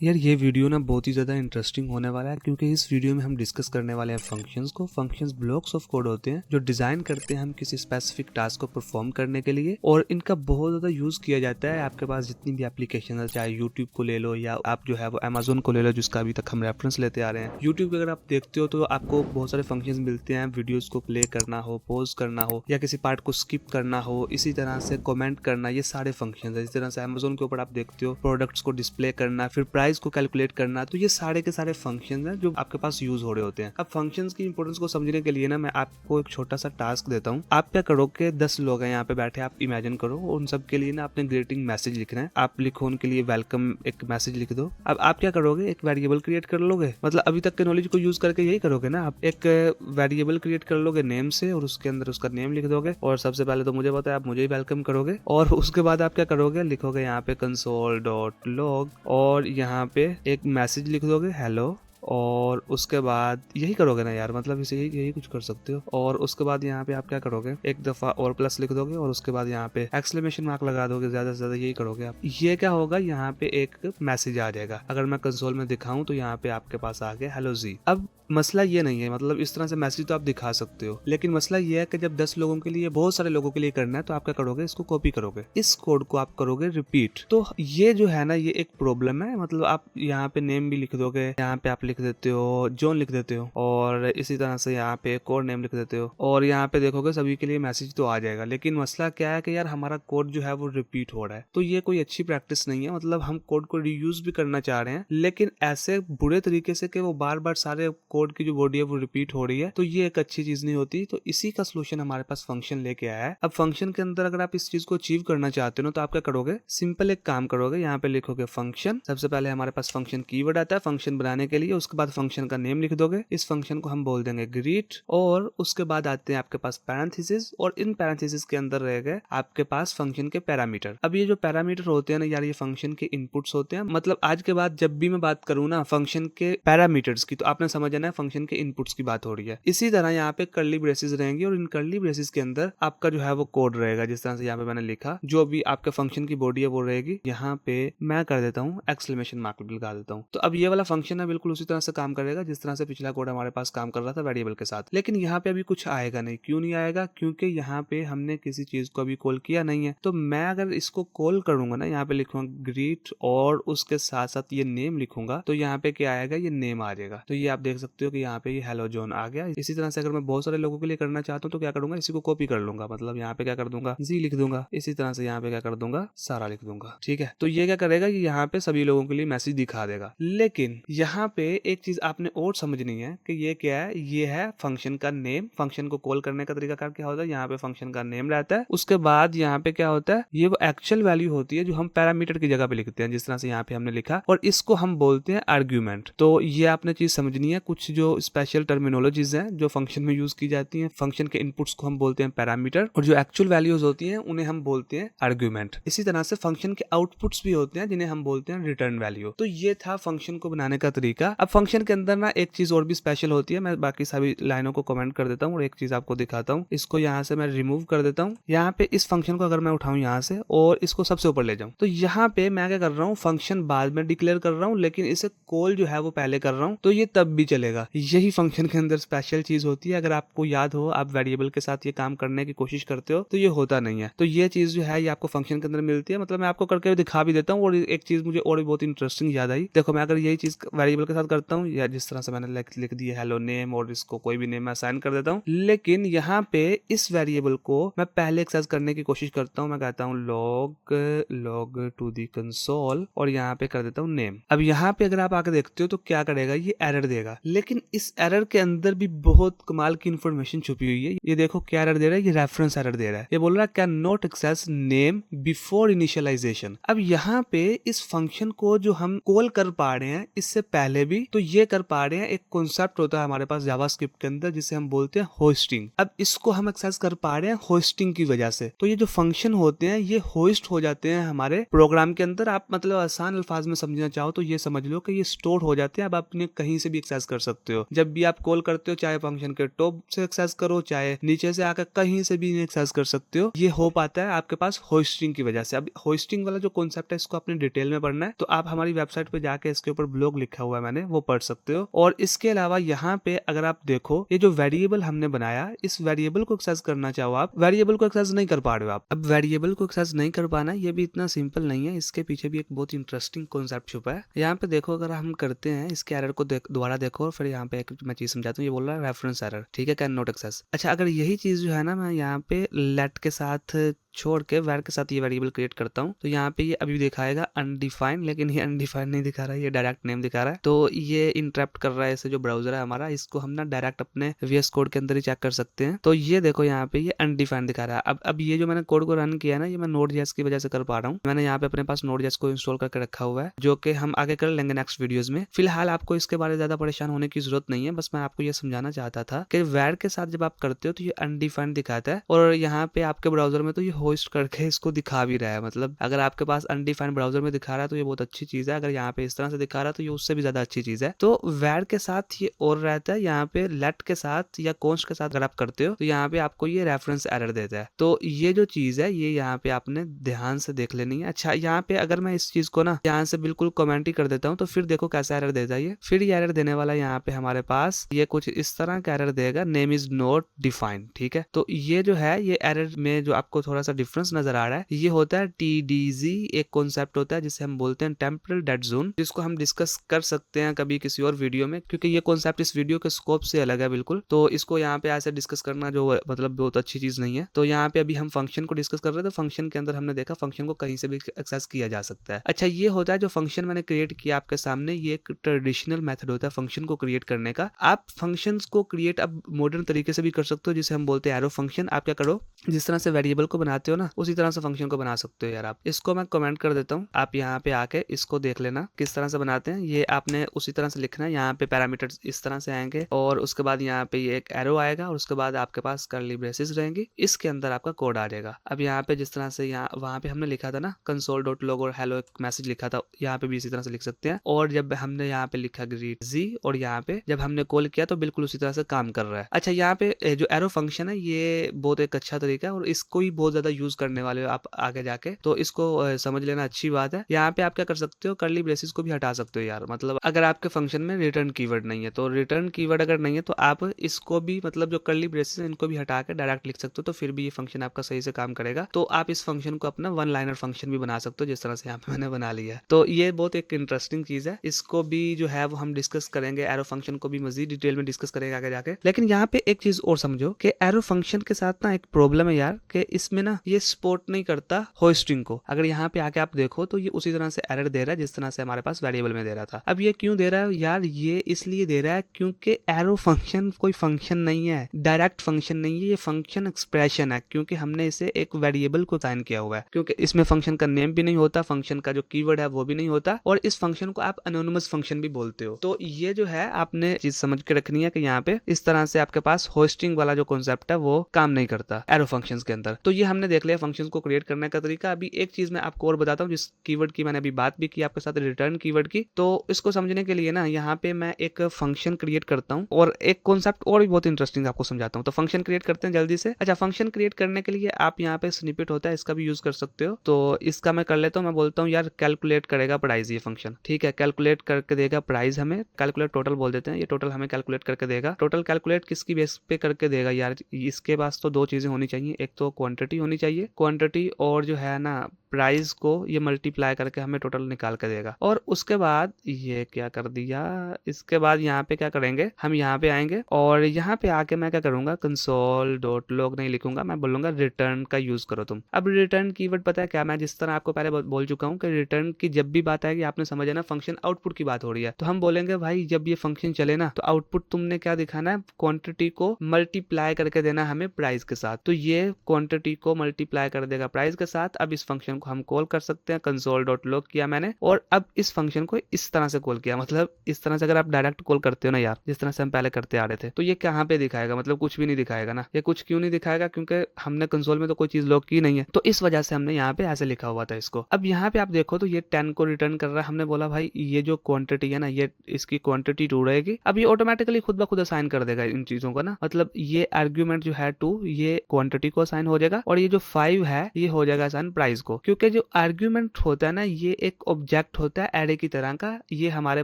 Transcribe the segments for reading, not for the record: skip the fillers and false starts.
यार ये वीडियो ना बहुत ही ज़्यादा इंटरेस्टिंग होने वाला है क्योंकि इस वीडियो में हम डिस्कस करने वाले हैं फंक्शंस को। फंक्शंस ब्लॉक्स ऑफ कोड होते हैं जो डिज़ाइन करते हैं हम किसी स्पेसिफिक टास्क को परफॉर्म करने के लिए, और इनका बहुत ज़्यादा यूज़ किया जाता है। आपके पास जितनी भी एप्लीकेशन है, चाहे यूट्यूब को ले लो या आप जो है वो अमेजोन को ले लो, जिसका अभी तक हम रेफरेंस लेते आ रहे हैं। यूट्यूब पे अगर आप देखते हो तो आपको बहुत सारे फंक्शंस मिलते हैं, वीडियोज़ को प्ले करना हो, पॉज करना हो या किसी पार्ट को स्किप करना हो, इसी तरह से कमेंट करना, ये सारे फंक्शंस है। इस तरह से अमेजोन के ऊपर आप देखते हो प्रोडक्ट्स को डिस्प्ले करना, फिर प्राइस को कैलकुलेट करना, तो ये सारे के सारे फंक्शंस हैं जो आपके पास यूज हो रहे होते हैं। अब फंक्शंस की इंपॉर्टेंस को समझने के लिए ना मैं आपको एक छोटा सा टास्क देता हूँ। आप क्या करोगे, 10 लोग हैं यहाँ पे बैठे, आप इमेजिन करो, उन सब के लिए ना आपने ग्रीटिंग मैसेज लिखना है। आप लिखो उनके लिए वेलकम एक मैसेज लिख दो। अब आप क्या करोगे, एक वेरिएबल क्रिएट कर लोगे, मतलब अभी तक के नॉलेज को यूज करके यही करोगे ना। आप एक वेरिएबल क्रिएट कर लोगे नेम से और उसके अंदर उसका नेम लिख दोगे, और सबसे पहले तो मुझे पता है आप मुझे ही वेलकम करोगे, और उसके बाद आप क्या करोगे, लिखोगे यहाँ पे console.log और यहाँ पे एक मैसेज लिख दोगे हेलो, और उसके बाद यही करोगे ना यार, मतलब इसे यही कुछ कर सकते हो। और उसके बाद यहाँ पे आप क्या करोगे, एक दफा और प्लस लिख दोगे और उसके बाद यहाँ पे एक्सक्लेमेशन मार्क लगा दोगे। ज्यादा से ज्यादा यही करोगे आप। ये क्या होगा, यहाँ पे एक मैसेज आ जाएगा। अगर मैं कंसोल में दिखाऊं तो यहाँ पे आपके पास आ गया हेलो जी। अब मसला ये नहीं है, मतलब इस तरह से मैसेज तो आप दिखा सकते हो, लेकिन मसला ये है कि जब 10 लोगों के लिए, बहुत सारे लोगों के लिए करना है, तो आप क्या करोगे, इसको कॉपी करोगे, इस कोड को आप करोगे रिपीट। तो ये जो है ना, ये एक प्रॉब्लम है। मतलब आप यहाँ पे नेम भी लिख दोगे, यहाँ पे आप लिख देते हो जॉन लिख देते हो, और इसी तरह से यहाँ पे एक और नेम लिख देते हो, और यहाँ पे देखोगे सभी के लिए मैसेज तो आ जाएगा। लेकिन मसला क्या है कि यार हमारा कोड जो है वो रिपीट हो रहा है, तो ये कोई अच्छी प्रैक्टिस नहीं है। मतलब हम कोड को रीयूज भी करना चाह रहे हैं, लेकिन ऐसे बुरे तरीके से कि वो बार बार सारे कोड की जो बॉडी है वो रिपीट हो रही है, तो ये एक अच्छी चीज नहीं होती। तो इसी का सोल्यूशन हमारे पास फंक्शन लेके आया है। अब फंक्शन के अंदर अगर आप इस चीज को अचीव करना चाहते हो तो आप क्या करोगे, सिंपल एक काम करोगे, यहाँ पे लिखोगे फंक्शन। सबसे पहले हमारे पास फंक्शन कीवर्ड आता है फंक्शन बनाने के लिए, उसके बाद फंक्शन का नेम लिख दोगे। इस फंक्शन को हम बोल देंगे ग्रीट, और उसके बाद आते हैं आपके पास पैरेंथेसिस, और इन पैरेंथेसिस के अंदर रहेगा आपके पास फंक्शन के पैरामीटर। अब ये जो पैरामीटर होते हैं ना यार, ये फंक्शन के इनपुट्स होते हैं। मतलब आज के बाद जब भी मैं बात करूँ ना फंक्शन के पैरामीटर्स की, तो आपने समझना है फंक्शन के इनपुट्स की बात हो रही है। इसी तरह यहाँ पे कर्ली ब्रेसेस रहेंगे, और इन कर्ली ब्रेसेस के अंदर आपका जो है वो कोड रहेगा। जिस तरह से यहाँ पे मैंने लिखा, जो भी आपके फंक्शन की बॉडी है वो रहेगी। यहाँ पे मैं कर देता हूँ एक्सक्लेमेशन मार्क लगा देता हूँ। तो अब ये वाला फंक्शन है बिल्कुल उसी तरह से काम करेगा जिस तरह से पिछला कोड हमारे पास काम कर रहा था वेरिएबल के साथ। लेकिन यहाँ पे अभी कुछ आएगा नहीं। क्यों नहीं आएगा, क्योंकि यहाँ पे हमने किसी चीज को अभी कॉल किया नहीं है। तो मैं अगर इसको कॉल करूंगा ना, यहाँ पे लिखूंगा ग्रीट और उसके साथ साथ ये नेम लिखूंगा, तो यहाँ पे क्या आएगा, ये नेम आ जाएगा। तो ये आप देख सकते हो कि यहाँ पे ये हेलो जॉन आ गया। इसी तरह से अगर मैं बहुत सारे लोगों के लिए करना चाहता हूँ तो क्या करूंगा, इसी को कॉपी कर लूंगा। मतलब यहाँ पे क्या कर दूंगा, जी लिख दूंगा। इसी तरह से यहाँ पे क्या कर दूंगा, सारा लिख दूंगा। ठीक है, तो ये क्या करेगा, कि यहाँ पे सभी लोगों के लिए मैसेज दिखा देगा। लेकिन यहाँ पे एक चीज आपने और समझनी है कि ये क्या है, ये है फंक्शन का नेम। फंक्शन को कॉल करने का तरीका क्या होता है, यहाँ पे फंक्शन का नेम रहता है, उसके बाद यहाँ पे क्या होता है, ये वो एक्चुअल वैल्यू होती है जो हम पैरामीटर की जगह पे लिखते हैं, जिस तरह से यहाँ पे हमने लिखा, और इसको हम बोलते हैं आर्ग्यूमेंट। तो ये आपने चीज समझनी है। कुछ जो स्पेशल टर्मिनोलॉजीज हैं जो फंक्शन में यूज की जाती हैं, फंक्शन के इनपुट्स को हम बोलते हैं पैरामीटर, और जो एक्चुअल वैल्यूज होती हैं उन्हें हम बोलते हैं आर्ग्यूमेंट। इसी तरह से फंक्शन के आउटपुट्स भी होते हैं जिन्हें हम बोलते हैं रिटर्न वैल्यू। तो ये था फंक्शन को बनाने का तरीका। अब फंक्शन के अंदर ना एक चीज और भी स्पेशल होती है, मैं बाकी सभी लाइनों को कमेंट कर देता हूँ और एक चीज आपको दिखाता हूँ। इसको यहाँ से मैं रिमूव कर देता हूँ। यहाँ पे इस फंक्शन को अगर मैं उठाऊं यहाँ से और इसको सबसे ऊपर ले जाऊं, तो यहाँ पे मैं क्या कर रहा हूँ, फंक्शन बाद में डिक्लेयर कर रहा हूँ, लेकिन इसे कॉल जो है वो पहले कर रहा हूँ, तो ये तब भी चलेगा। यही फंक्शन के अंदर स्पेशल चीज होती है। अगर आपको याद हो, आप वेरिएबल के साथ ये काम करने की कोशिश करते हो तो ये होता नहीं है। तो ये चीज जो है ये आपको फंक्शन के अंदर मिलती है। मतलब मैं आपको करके दिखा भी देता हूँ। और एक चीज मुझे और भी बहुत इंटरेस्टिंग याद आई। देखो, मैं अगर यही चीज वेरिएबल के साथ करता हूँ, या जिस तरह से मैंने लिख दी है हेलो नेम, और इसको कोई भी नेम मैं असाइन कर देता हूँ, लेकिन यहाँ पे इस वेरिएबल को मैं पहले एक्सेस करने की कोशिश करता हूँ। मैं कहता हूँ log टू दी कंसोल, और यहाँ पे कर देता हूँ नेम। अब यहाँ पे अगर आप आके देखते हो तो क्या करेगा, ये एरर देगा। लेकिन इस एरर के अंदर भी बहुत कमाल की इंफॉर्मेशन छुपी हुई है। ये देखो क्या एरर दे रहा है, ये रेफरेंस एरर दे रहा है। ये बोल रहा है can not access name before initialization. अब यहाँ पे इस फंक्शन को जो हम कॉल कर पा रहे हैं इससे पहले भी तो ये कर पा रहे हैं। एक कॉन्सेप्ट होता है हमारे पास जावास्क्रिप्ट के अंदर जिसे हम बोलते हैं होस्टिंग। अब इसको हम एक्सेस कर पा रहे हैं होस्टिंग की वजह से। तो ये जो फंक्शन होते हैं ये होस्ट हो जाते हैं हमारे प्रोग्राम के अंदर। आप मतलब आसान अल्फाज में समझना चाहो तो ये समझ लो कि ये स्टोर हो जाते हैं। अब आप इन्हें कहीं से भी एक्सेस कर सकते हो। जब भी आप कॉल करते हो, चाहे फंक्शन के टॉप से एक्सेस करो, चाहे नीचे से आकर कहीं से भी एक्सेस कर सकते हो। ये हो पाता है आपके पास होस्टिंग की वजह से। अब होस्टिंग वाला जो कॉन्सेप्ट है इसको अपने डिटेल में पढ़ना है तो आप हमारी वेबसाइट पे जाके इसके ऊपर ब्लॉग लिखा हुआ है मैंने, वो पढ़ सकते हो। और इसके अलावा यहाँ पे अगर आप देखो, ये जो वेरिएबल हमने बनाया, इस वेरिएबल को एक्सेस करना चाहो आप, वेरिएबल को एक्सेस नहीं कर पा रहे हो आप। अब वेरिएबल को एक्सेस नहीं कर पाना ये भी इतना सिंपल नहीं है, इसके पीछे भी एक बहुत इंटरेस्टिंग कॉन्सेप्ट छुपा है। यहाँ पे देखो, अगर हम करते हैं इसके एरर को दोबारा देखो और फिर यहाँ पे एक मैं चीज समझाता हूँ। ये बोल रहा है रेफरेंस एरर, ठीक है, कैन नॉट एक्सेस। अच्छा, अगर यही चीज जो है ना, मैं यहाँ पे लेट के साथ छोड़ के वैर के साथ ये वेरिएबल क्रिएट करता हूँ तो यहाँ पे ये अभी दिखाएगा अनडिफाइंड, लेकिन ये अनडिफाइंड नहीं दिखा रहा है, ये डायरेक्ट नेम दिखा रहा है। तो ये इंटरप्ट कर रहा है इसे, जो ब्राउजर है हमारा, इसको हम ना डायरेक्ट अपने VS कोड के अंदर ही चेक कर सकते हैं। तो ये देखो यहाँ पे ये अनडिफाइंड दिखा रहा है। अब ये जो मैंने कोड को रन किया ना, ये मैं Node.js की वजह से कर पा रहा हूँ। मैंने यहाँ पे अपने पास Node.js को इंस्टॉल करके रखा हुआ है, जो कि हम आगे कर लेंगे नेक्स्ट वीडियोज में। फिलहाल आपको इसके बारे में ज्यादा परेशान होने की जरूरत नहीं है, बस मैं आपको ये समझाना चाहता था कि वैर के साथ जब आप करते हो तो ये अनडिफाइंड दिखाता है, और यहाँ पे आपके ब्राउजर में तो ये होस्ट करके इसको दिखा भी रहा है। मतलब अगर आपके पास अनडिफाइंड ब्राउजर में दिखा रहा है तो ये बहुत अच्छी चीज है, अगर यहाँ पे इस तरह से दिखा रहा है तो ये उससे भी ज्यादा अच्छी चीज है। तो वैर के साथ ये और रहता है, यहाँ पे लेट के साथ या कॉन्स्ट के साथ अगर आप करते हो तो यहाँ पे आपको ये रेफरेंस एरर देता है। तो ये जो चीज है ये यहाँ पे आपने ध्यान से देख लेनी है। अच्छा, यहाँ पे अगर मैं इस चीज को ना यहाँ से बिल्कुल कमेंट ही कर देता हूँ तो फिर देखो कैसा एरर देता है ये। फिर ये एरर देने वाला यहाँ पे हमारे पास ये कुछ इस तरह का एरर देगा, नेम इज नॉट डिफाइंड, ठीक है। तो ये जो है, ये एरर में जो आपको थोड़ा सा डिफरेंस नजर आ रहा है, ये होता है TDZ, एक कॉन्सेप्ट होता है जिसे हम बोलते हैं टेम्परल डेड जोन, जिसको हम डिस्कस कर सकते हैं कभी किसी और वीडियो में, क्योंकि ये कॉन्सेप्ट इस वीडियो के स्कोप से अलग है बिल्कुल। तो इसको यहाँ पे ऐसे डिस्कस करना जो मतलब बहुत अच्छी चीज नहीं है। तो यहाँ पे अभी हम फंक्शन को डिस्कस कर रहे थे, फंक्शन के अंदर हमने देखा फंक्शन को कहीं से भी एक्सेस किया जा सकता है। अच्छा, ये होता है जो फंक्शन मैंने क्रिएट किया आपके सामने, ये एक ट्रेडिशनल मेथड होता है फंक्शन को क्रिएट करने का। आप फंक्शंस को क्रिएट अब मॉडर्न तरीके से भी कर सकते हो, जिसे हम बोलते हैं एरो फंक्शन। आप क्या करो, जिस तरह से वेरिएबल को बनाते हो ना, उसी तरह से फंक्शन को बना सकते हो यार आप। इसको मैं कमेंट कर देता हूँ, आप यहाँ पे आके इसको देख लेना किस तरह से बनाते हैं। ये आपने उसी तरह से लिखना है, यहाँ पे पैरामीटर्स इस तरह से आएंगे और उसके बाद यहाँ पे ये एक एरो आएगा और उसके बाद आपके पास कर्ली ब्रेसेस रहेंगी, इसके अंदर आपका कोड आ जाएगा। अब यहाँ पे जिस तरह से यहाँ वहाँ पे हमने लिखा था ना console.log और हेलो एक मैसेज लिखा था, यहाँ पे भी इसी तरह से लिख सकते हैं। और जब हमने यहाँ पे लिखा ग्रीट जी और यहाँ पे जब हमने कॉल किया तो बिल्कुल उसी तरह से काम कर रहा है। अच्छा, यहाँ पे जो एरो फंक्शन है ये बहुत एक अच्छा तरीका है और इसको ही बहुत ज्यादा यूज करने वाले हो आप आगे जाके, तो इसको समझ लेना अच्छी बात है। यहाँ पे आप क्या कर सकते हो, कर्ली ब्रेसेस को भी हटा सकते हो यार। मतलब अगर आपके फंक्शन में रिटर्न कीवर्ड नहीं है, तो रिटर्न कीवर्ड अगर नहीं है तो आप इसको भी, मतलब जो कर्ली ब्रेसेस है इनको भी हटा के डायरेक्ट लिख सकते हो, तो फिर भी ये फंक्शन आपका सही से काम करेगा। तो आप इस फंक्शन को अपना वन लाइनर फंक्शन भी बना सकते हो, जिस तरह से यहाँ पे मैंने बना लिया है। तो ये बहुत एक इंटरेस्टिंग चीज है, इसको भी जो है वो हम डिस्कस करेंगे, एरो फंक्शन को भी मजीद डिटेल में डिस्कस करेंगे आगे जाके। लेकिन यहाँ पे एक चीज और समझो कि एरो फंक्शन के साथ ना एक प्रॉब्लम है यार, कि इसमें ना ये सपोर्ट नहीं करता होस्टिंग को। अगर यहाँ पे आके आप देखो तो ये उसी तरह से एरर दे रहा है जिस तरह से हमारे पास वेरिएबल में दे रहा था। अब ये क्यों दे रहा है यार, ये इसलिए दे रहा है क्योंकि एरो फंक्शन कोई फंक्शन नहीं है, डायरेक्ट फंक्शन नहीं है, ये फंक्शन एक्सप्रेशन है, क्योंकि हमने इसे एक वेरिएबल को साइन किया हुआ है। क्योंकि इसमें फंक्शन का नेम भी नहीं होता, फंक्शन का जो कीवर्ड है वो भी नहीं होता, और इस फंक्शन को आप एनोनिमस फंक्शन भी बोलते हो। तो ये जो है आपने चीज समझ के रखनी है कि यहाँ पे इस तरह से आपके पास होस्टिंग वाला जो कॉन्सेप्ट है वो काम नहीं करता एरो फंक्शंस के अंदर। तो ये हमने देख लिया फंक्शंस को क्रिएट करने का तरीका। अभी एक चीज मैं आपको और बताता हूँ, जिस कीवर्ड की मैंने अभी बात भी की आपके साथ, रिटर्न कीवर्ड की। तो इसको समझने के लिए ना यहाँ पे मैं एक फंक्शन क्रिएट करता हूँ और एक कॉन्सेप्ट और भी बहुत इंटरेस्टिंग आपको समझाता हूँ। तो फंक्शन क्रिएट करते हैं जल्दी से। अच्छा, फंक्शन क्रिएट करने के लिए आप यहाँ पे स्निपेट होता है, इसका भी यूज कर सकते हो। तो इसका मैं कर लेता हूँ, मैं बोलता हूँ यार कैलकुलेट करेगा प्राइस, ये फंक्शन ठीक है, कैलकुलेट करके देगा प्राइस हमें। कैलकुलेट टोटल बोल देते हैं, ये टोटल हमें कैलकुलेट करके देगा। टोटल कैलकुलेट किसकी बेस पे करके देगा यार, इसके पास तो दो चीजें होनी चाहिए, एक तो क्वांटिटी होनी चाहिए, क्वांटिटी, और जो है ना प्राइस को ये मल्टीप्लाई करके हमें टोटल निकाल कर देगा। और उसके बाद ये क्या कर दिया, इसके बाद यहाँ पे क्या करेंगे, हम यहाँ पे आएंगे और यहाँ पे आके मैं क्या करूंगा, console.log नहीं लिखूंगा, मैं बोलूंगा रिटर्न का यूज करो तुम। अब रिटर्न कीवर्ड पता है क्या, मैं जिस तरह आपको पहले बोल चुका हूँ कि रिटर्न की जब भी बात आएगी, आपने समझा ना फंक्शन आउटपुट की बात हो रही है, तो हम बोलेंगे भाई जब ये फंक्शन चले ना तो आउटपुट तुमने क्या दिखाना है, क्वांटिटी को मल्टीप्लाई करके देना हमें प्राइस के साथ। तो ये क्वांटिटी को मल्टीप्लाई कर देगा प्राइस के साथ। अब इस फंक्शन फंक्शन को हम कॉल कर सकते हैं। console.log किया मैंने और अब इस फंक्शन को इस तरह से कॉल किया, मतलब इस तरह से अगर आप डायरेक्ट कॉल करते हो ना यार, जिस तरह से हम पहले करते आ रहे थे, तो ये कहाँ पे दिखाएगा, मतलब कुछ भी नहीं दिखाएगा ना। ये कुछ क्यों नहीं दिखाएगा, क्योंकि हमने कंसोल में तो कोई चीज लॉक की नहीं है, तो इस वजह से हमने यहाँ पे ऐसे लिखा हुआ था इसको। अब यहाँ पे आप देखो तो ये 10 को रिटर्न कर रहा है। हमने बोला भाई ये जो क्वांटिटी है ना, ये इसकी क्वांटिटी 2 रहेगी। अब ये ऑटोमेटिकली खुद ब खुद असाइन कर देगा इन चीजों को ना, मतलब ये आर्ग्यूमेंट जो है 2 ये क्वांटिटी को असाइन हो जाएगा और ये जो 5 है ये हो जाएगा असाइन प्राइस को, क्योंकि जो आर्ग्यूमेंट होता है ना ये एक ऑब्जेक्ट होता है एरे की तरह का, ये हमारे